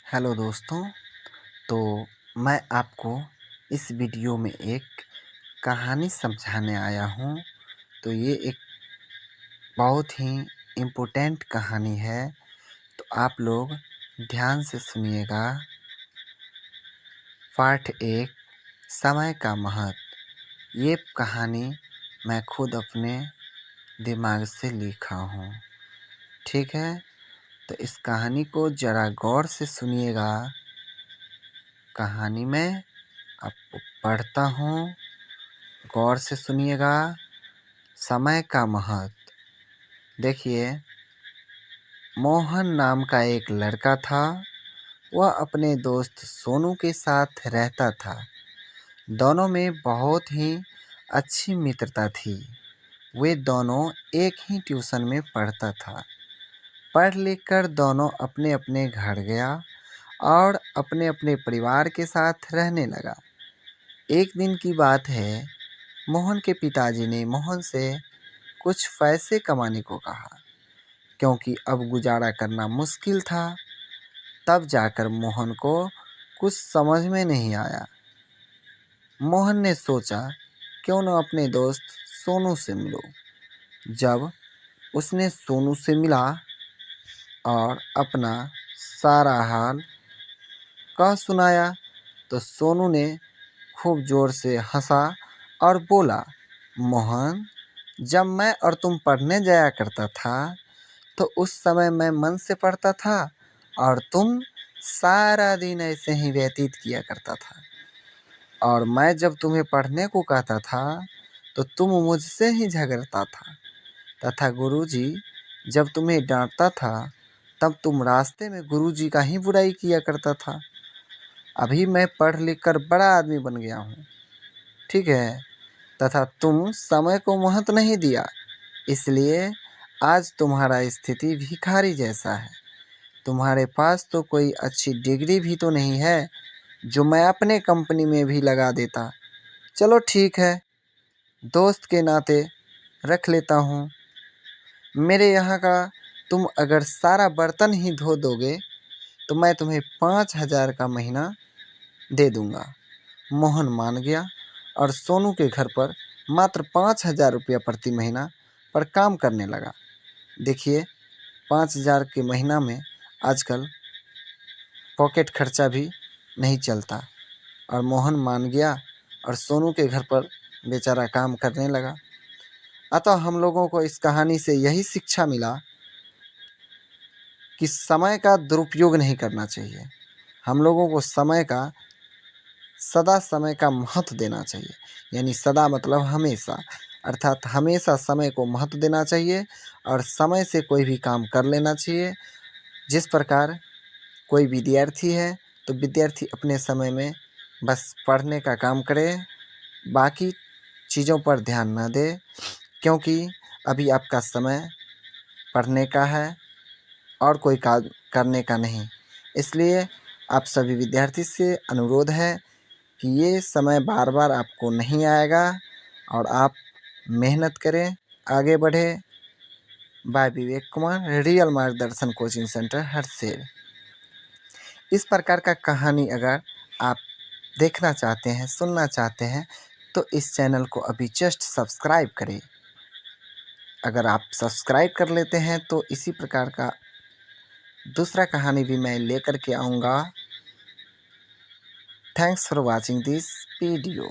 Hello दोस्तों। तो मैं आपको इस वीडियो में एक कहानी समझाने आया हूँ। तो ये एक बहुत ही इम्पोर्टेंट कहानी है, तो आप लोग ध्यान से सुनिएगा। पार्ट 1, समय का महत्व। ये कहानी मैं खुद अपने दिमाग से लिखा हूँ, ठीक है। तो इस कहानी को ज़रा गौर से सुनिएगा। कहानी में आपको पढ़ता हूँ, गौर से सुनिएगा। समय का महत्व। देखिए, मोहन नाम का एक लड़का था। वह अपने दोस्त सोनू के साथ रहता था। दोनों में बहुत ही अच्छी मित्रता थी। वे दोनों एक ही ट्यूशन में पढ़ता था। पढ़ लिख कर दोनों अपने अपने घर गया और अपने अपने परिवार के साथ रहने लगा। एक दिन की बात है, मोहन के पिताजी ने मोहन से कुछ पैसे कमाने को कहा, क्योंकि अब गुजारा करना मुश्किल था। तब जाकर मोहन को कुछ समझ में नहीं आया। मोहन ने सोचा, क्यों न अपने दोस्त सोनू से मिलो। जब उसने सोनू से मिला और अपना सारा हाल कह सुनाया, तो सोनू ने खूब ज़ोर से हंसा और बोला, मोहन, जब मैं और तुम पढ़ने जाया करता था तो उस समय मैं मन से पढ़ता था और तुम सारा दिन ऐसे ही व्यतीत किया करता था। और मैं जब तुम्हें पढ़ने को कहता था तो तुम मुझसे ही झगड़ता था, तथा गुरुजी जब तुम्हें डांटता था तब तुम रास्ते में गुरुजी का ही बुराई किया करता था। अभी मैं पढ़ लिख कर बड़ा आदमी बन गया हूँ, ठीक है, तथा तुम समय को महत्व नहीं दिया, इसलिए आज तुम्हारा स्थिति भिखारी जैसा है। तुम्हारे पास तो कोई अच्छी डिग्री भी तो नहीं है जो मैं अपने कंपनी में भी लगा देता। चलो ठीक है, दोस्त के नाते रख लेता हूँ। मेरे यहाँ का तुम अगर सारा बर्तन ही धो दोगे तो मैं तुम्हें 5,000 का महीना दे दूँगा। मोहन मान गया और सोनू के घर पर मात्र 5,000 रुपया प्रति महीना पर काम करने लगा। देखिए, 5,000 के महीना में आजकल पॉकेट खर्चा भी नहीं चलता। और मोहन मान गया और सोनू के घर पर बेचारा काम करने लगा। अतः हम लोगों को इस कहानी से यही शिक्षा मिला कि समय का दुरुपयोग नहीं करना चाहिए। हम लोगों को सदा समय का महत्व देना चाहिए। यानी सदा मतलब हमेशा, अर्थात हमेशा समय को महत्व देना चाहिए और समय से कोई भी काम कर लेना चाहिए। जिस प्रकार कोई विद्यार्थी है तो विद्यार्थी अपने समय में बस पढ़ने का काम करे, बाकी चीज़ों पर ध्यान न दे, क्योंकि अभी आपका समय पढ़ने का है और कोई काम करने का नहीं। इसलिए आप सभी विद्यार्थी से अनुरोध है कि ये समय बार बार आपको नहीं आएगा और आप मेहनत करें, आगे बढ़े। बाय विवेक कुमार, रियल मार्गदर्शन कोचिंग सेंटर, हरसेर। इस प्रकार का कहानी अगर आप देखना चाहते हैं, सुनना चाहते हैं, तो इस चैनल को अभी जस्ट सब्सक्राइब करें। अगर आप सब्सक्राइब कर लेते हैं तो इसी प्रकार का दूसरा कहानी भी मैं लेकर के आऊँगा। Thanks for watching this video.